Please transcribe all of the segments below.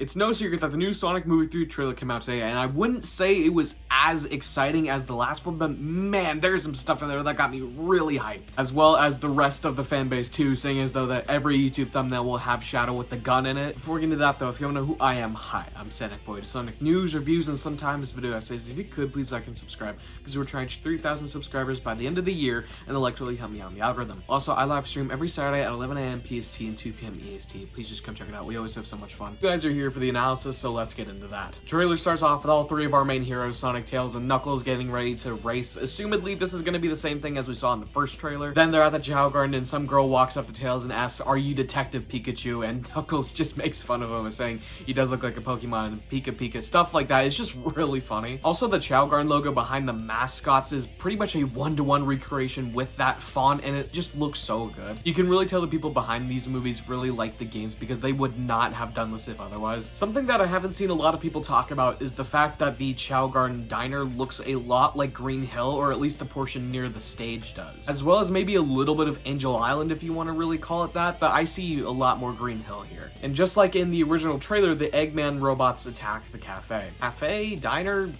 It's no secret that the new Sonic Movie 3 trailer came out today, and I wouldn't say it was as exciting as the last one, but man, there's some stuff in there that got me really hyped. As well as the rest of the fan base too, saying as though that every YouTube thumbnail will have Shadow with the gun in it. Before we get into that though, if you don't know who I am, hi, I'm Sonic Boy. To Sonic news, reviews, and sometimes video essays. If you could, please like and subscribe, because we're trying to 3,000 subscribers by the end of the year, and it'll actually help me out in the algorithm. Also, I live stream every Saturday at 11 a.m. PST and 2 p.m. EST. Please just come check it out. We always have so much fun. You guys are here for the analysis, so let's get into that. Trailer starts off with all three of our main heroes, Sonic, Tails, and Knuckles, getting ready to race. Assumedly, this is going to be the same thing as we saw in the first trailer. Then they're at the Chow Garden, and some girl walks up to Tails and asks, "Are you Detective Pikachu?" And Knuckles just makes fun of him, saying he does look like a Pokemon, Pika Pika, stuff like that. It's just really funny. Also, the Chow Garden logo behind the mascots is pretty much a one-to-one recreation with that font, and it just looks so good. You can really tell the people behind these movies really like the games, because they would not have done this if otherwise. Something that I haven't seen a lot of people talk about is the fact that the Chow Garden diner looks a lot like Green Hill, or at least the portion near the stage does. As well as maybe a little bit of Angel Island, if you want to really call it that, but I see a lot more Green Hill here. And just like in the original trailer, the Eggman robots attack the cafe. Cafe? Diner?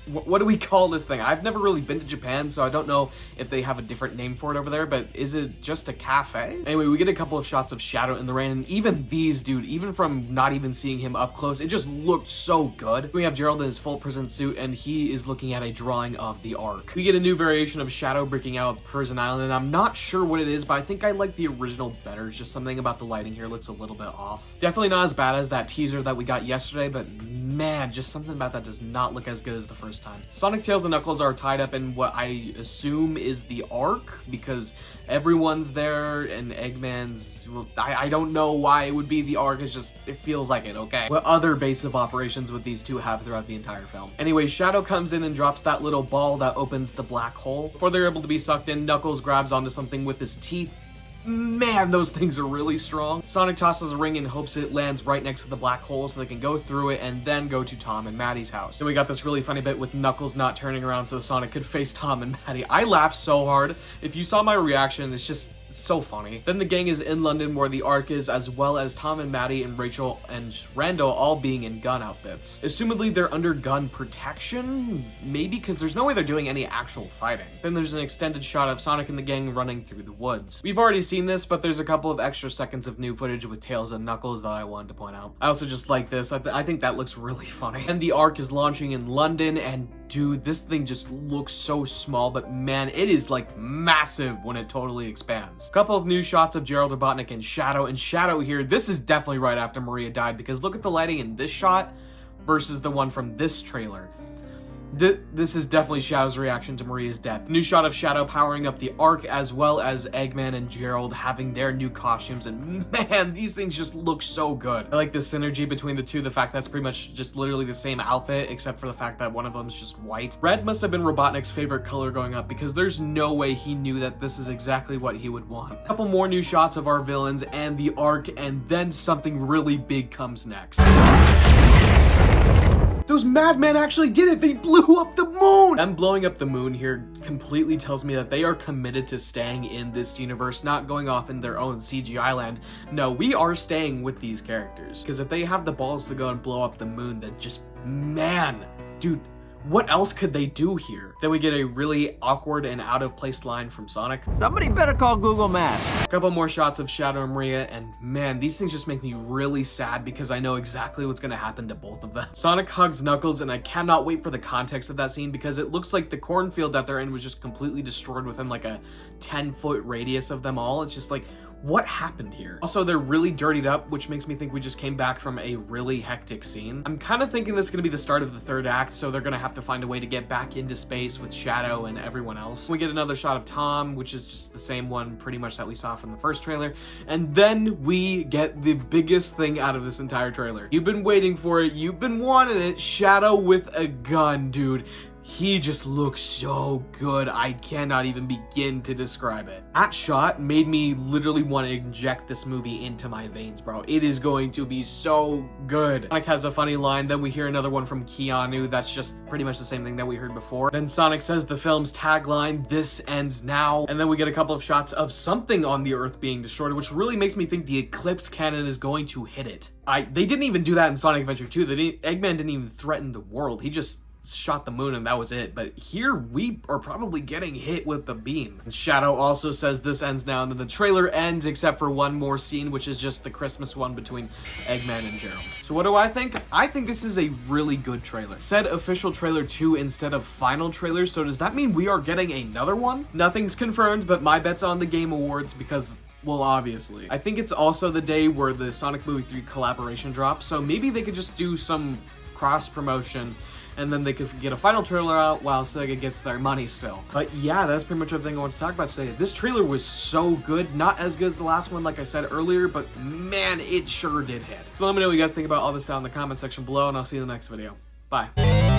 What do we call this thing? I've never really been to Japan, so I don't know if they have a different name for it over there, but is it just a cafe? Anyway, we get a couple of shots of Shadow in the rain, and even these, dude, even from not even seeing him up close, it just looked so good. We have Gerald in his full prison suit, and he is looking at a drawing of the Ark. We get a new variation of Shadow breaking out of Prison Island, and I'm not sure what it is, but I think I like the original better. It's just something about the lighting here looks a little bit off. Definitely not as bad as that teaser that we got yesterday, but man, just something about that does not look as good as the first time. Sonic, Tails, and Knuckles are tied up in what I assume is the Ark, because everyone's there, and Eggman's, well, I don't know why it would be the Ark, it's just, it feels like it, okay? What other base of operations would these two have throughout the entire film? Anyway, Shadow comes in and drops that little ball that opens the black hole. Before they're able to be sucked in, Knuckles grabs onto something with his teeth. Man, those things are really strong. Sonic tosses a ring and hopes it lands right next to the black hole so they can go through it and then go to Tom and Maddie's house. Then we got this really funny bit with Knuckles not turning around so Sonic could face Tom and Maddie. I laughed so hard. If you saw my reaction, it's just so funny. Then the gang is in London where the Ark is, as well as Tom and Maddie and Rachel and Randall all being in gun outfits. Assumedly they're under gun protection? Maybe, because there's no way they're doing any actual fighting. Then there's an extended shot of Sonic and the gang running through the woods. We've already seen this, but there's a couple of extra seconds of new footage with Tails and Knuckles that I wanted to point out. I also just like this. I think that looks really funny. And the Ark is launching in London, and dude, this thing just looks so small, but man, it is like massive when it totally expands. A couple of new shots of Gerald Robotnik and Shadow here. This is definitely right after Maria died, because look at the lighting in this shot versus the one from this trailer. This is definitely Shadow's reaction to Maria's death. New shot of Shadow powering up the Ark, as well as Eggman and Gerald having their new costumes, and man, these things just look so good. I like the synergy between the two, the fact that's pretty much just literally the same outfit, except for the fact that one of them is just white. Red must have been Robotnik's favorite color growing up, because there's no way he knew that this is exactly what he would want. A couple more new shots of our villains and the Ark, and then something really big comes next. Those madmen actually did it! They blew up the moon! Them blowing up the moon here completely tells me that they are committed to staying in this universe, not going off in their own CGI land. No, we are staying with these characters. Because if they have the balls to go and blow up the moon, then just, man, dude, what else could they do here? Then we get a really awkward and out of place line from Sonic. Somebody better call Google Maps. A couple more shots of Shadow and Maria, and man, these things just make me really sad because I know exactly what's gonna happen to both of them. Sonic hugs Knuckles, and I cannot wait for the context of that scene, because it looks like the cornfield that they're in was just completely destroyed within like a 10-foot radius of them all. It's just like, what happened here? Also, they're really dirtied up, which makes me think we just came back from a really hectic scene. I'm kind of thinking this is gonna be the start of the third act, so they're gonna have to find a way to get back into space with Shadow and everyone else. We get another shot of Tom, which is just the same one pretty much that we saw from the first trailer. And then we get the biggest thing out of this entire trailer. You've been waiting for it, you've been wanting it, Shadow with a gun, dude. He just looks so good, I cannot even begin to describe it. That shot made me literally want to inject this movie into my veins, bro. It is going to be so good. Sonic has a funny line, then we hear another one from Keanu that's just pretty much the same thing that we heard before. Then Sonic says the film's tagline, "This ends now," and then we get a couple of shots of something on the Earth being destroyed, which really makes me think the Eclipse cannon is going to hit it. They didn't even do that in Sonic Adventure 2. Eggman didn't even threaten the world. He just shot the moon and that was it. But here we are probably getting hit with the beam. And Shadow also says this ends now, and then the trailer ends except for one more scene, which is just the Christmas one between Eggman and Gerald. So what do I think? I think this is a really good trailer. It said official trailer 2 instead of final trailer, so does that mean we are getting another one? Nothing's confirmed, but my bet's on the Game Awards because, well, obviously. I think it's also the day where the Sonic Movie 3 collaboration drops, so maybe they could just do some cross promotion and then they could get a final trailer out while Sega gets their money still. But yeah, that's pretty much everything I want to talk about today. This trailer was so good. Not as good as the last one, like I said earlier, but man, it sure did hit. So let me know what you guys think about all this down in the comment section below, and I'll see you in the next video. Bye.